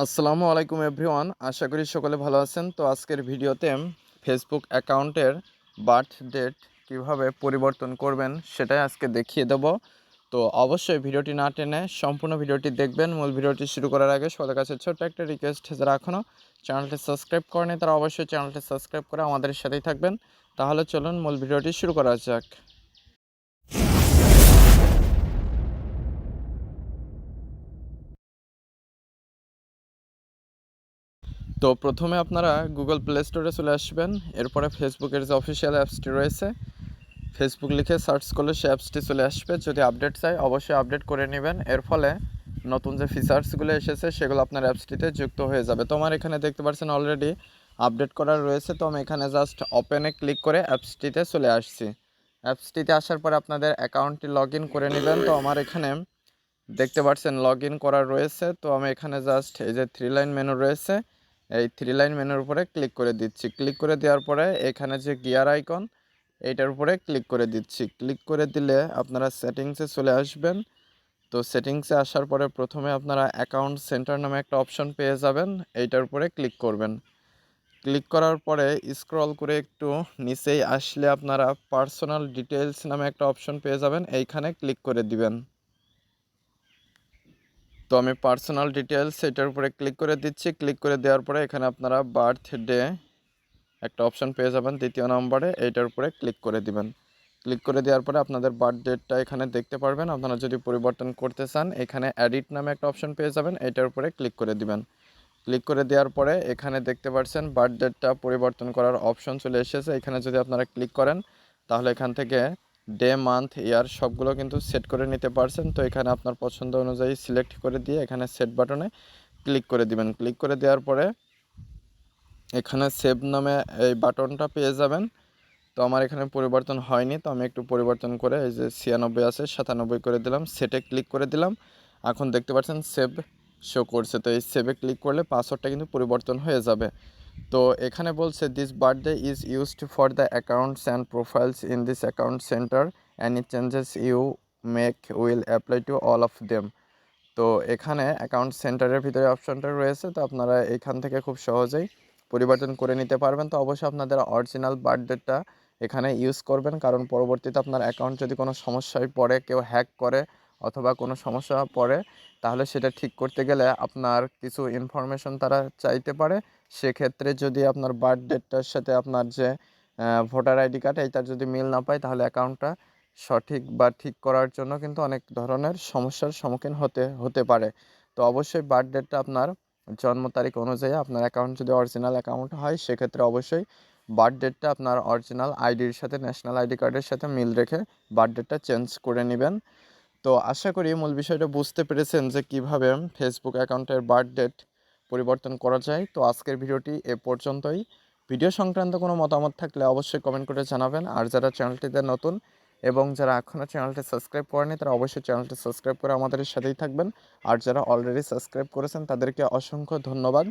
আসসালামু আলাইকুম এভরিওয়ান, আশা করি সকলে ভালো আছেন। তো আজকের ভিডিওতে ফেসবুক অ্যাকাউন্টের বার্থ ডেট কীভাবে পরিবর্তন করবেন সেটাই আজকে দেখিয়ে দেব। তো অবশ্যই ভিডিওটি না টেনে সম্পূর্ণ ভিডিওটি দেখবেন। মূল ভিডিওটি শুরু করার আগে সবার কাছে ছোট্ট একটা রিকোয়েস্ট, যারা এখনও চ্যানেলটি সাবস্ক্রাইব করেনি তারা অবশ্যই চ্যানেলটি সাবস্ক্রাইব করে আমাদের সাথেই থাকবেন। তাহলে চলুন মূল ভিডিওটি শুরু করা যাক। তো প্রথমে আপনারা গুগল প্লে স্টোরে চলে আসবেন। এরপরে ফেসবুকের যে অফিসিয়াল অ্যাপসটি রয়েছে, ফেসবুক লিখে সার্চ করলে সে অ্যাপসটি চলে আসবে। যদি আপডেট চাই অবশ্যই আপডেট করে নেবেন, এর ফলে নতুন যে ফিচার্সগুলো এসেছে সেগুলো আপনার অ্যাপসটিতে যুক্ত হয়ে যাবে। তো আমার এখানে দেখতে পাচ্ছেন অলরেডি আপডেট করা রয়েছে। তো আমি এখানে জাস্ট ওপেনে ক্লিক করে অ্যাপসটিতে চলে আসছি। অ্যাপসটিতে আসার পরে আপনাদের অ্যাকাউন্টটি লগ ইন করে নেবেন। তো আমার এখানে দেখতে পাচ্ছেন লগ ইন করা রয়েছে। তো আমি এখানে জাস্ট এই যে 3 লাইন মেনু রয়েছে, এই 3 লাইন মেনুর উপরে ক্লিক করে দিচ্ছি। ক্লিক করে দেওয়ার পরে এখানে যে গিয়ার আইকন, এইটার উপরে ক্লিক করে দিচ্ছি। ক্লিক করে দিলে আপনারা সেটিংসে চলে আসবেন। তো সেটিংসে আসার পরে প্রথমে আপনারা অ্যাকাউন্ট সেন্টার নামে একটা অপশন পেয়ে যাবেন, এইটার উপরে ক্লিক করবেন। ক্লিক করার পরে স্ক্রল করে একটু নিচেই আসলে আপনারা পার্সোনাল ডিটেলস নামে একটা অপশন পেয়ে যাবেন, এইখানে ক্লিক করে দিবেন। তো আমি পার্সোনাল ডিটেলস এটার উপরে ক্লিক করে দিচ্ছি। ক্লিক করে দেওয়ার পরে এখানে আপনারা বার্থডে একটা অপশন পেয়ে যাবেন দ্বিতীয় নম্বরে, এইটার উপরে ক্লিক করে দিবেন। ক্লিক করে দেওয়ার পরে আপনাদের বার্থ ডেটটা এখানে দেখতে পারবেন। আপনারা যদি পরিবর্তন করতে চান এখানে এডিট নামে একটা অপশন পেয়ে যাবেন, এইটার উপরে ক্লিক করে দিবেন। ক্লিক করে দেওয়ার পরে এখানে দেখতে পাচ্ছেন বার্থ ডেটটা পরিবর্তন করার অপশন চলে এসেছে। এখানে যদি আপনারা ক্লিক করেন তাহলে এখান থেকে ডে, মান্থ, ইয়ার সবগুলো কিন্তু সেট করে নিতে পারছেন। তো এখানে আপনার পছন্দ অনুযায়ী সিলেক্ট করে দিয়ে এখানে সেট বাটনে ক্লিক করে দিবেন। ক্লিক করে দেওয়ার পরে এখানে সেভ নামে এই বাটনটা পেয়ে যাবেন। তো আমার এখানে পরিবর্তন হয়নি, তো আমি একটু পরিবর্তন করে এই যে 96 আছে 97 করে দিলাম, সেটে ক্লিক করে দিলাম। এখন দেখতে পাচ্ছেন সেভ শো করছে। তো এই সেভে ক্লিক করলে পাসওয়ার্ডটা কিন্তু পরিবর্তন হয়ে যাবে। তো এখানে বলছে this birthday is used for the accounts and profiles in this account centre, any changes you make will apply to all of them. তো এখানে অ্যাকাউন্ট সেন্টারের ভিতরে অপশনটা রয়েছে, তো আপনারা এখান থেকে খুব সহজেই পরিবর্তন করে নিতে পারবেন। তো অবশ্যই আপনাদের অরিজিনাল বার্থডেটা এখানে ইউজ করবেন, কারণ পরবর্তীতে আপনার অ্যাকাউন্ট যদি কোনো সমস্যায় পড়ে, কেউ হ্যাক করে অথবা কোনো সমস্যা পড়ে, তাহলে সেটা ঠিক করতে গেলে আপনার কিছু ইনফরমেশন তারা চাইতে পারে। সেক্ষেত্রে যদি আপনার বার্থডেটার সাথে আপনার যে ভোটার আইডি কার্ড এইটার যদি মিল না পায়, তাহলে অ্যাকাউন্টটা সঠিক বা ঠিক করার জন্য কিন্তু অনেক ধরনের সমস্যার সম্মুখীন হতে পারে। তো অবশ্যই বার্থ ডেটটা আপনার জন্ম তারিখ অনুযায়ী, আপনার অ্যাকাউন্ট যদি অরিজিনাল অ্যাকাউন্ট হয় সেক্ষেত্রে অবশ্যই বার্থ ডেটটা আপনার অরিজিনাল আইডির সাথে, ন্যাশনাল আইডি কার্ডের সাথে মিল রেখে বার্থ ডেটটা চেঞ্জ করে নেবেন। তো আশা করি মূল বিষয়টা বুঝতে পেরেছেন যে কিভাবে ফেসবুক অ্যাকাউন্টের বার্থ ডেট পরিবর্তন করা যায়। তো আজকের ভিডিওটি এ পর্যন্তই। ভিডিও সংক্রান্ত কোনো মতামত থাকলে অবশ্যই কমেন্ট করে জানাবেন। আর যারা চ্যানেলটিতে নতুন এবং যারা এখনও চ্যানেলটি সাবস্ক্রাইব করেনি তারা অবশ্যই চ্যানেলটি সাবস্ক্রাইব করে আমাদের সাথেই থাকবেন। আর যারা অলরেডি সাবস্ক্রাইব করেছেন তাদেরকে অসংখ্য ধন্যবাদ।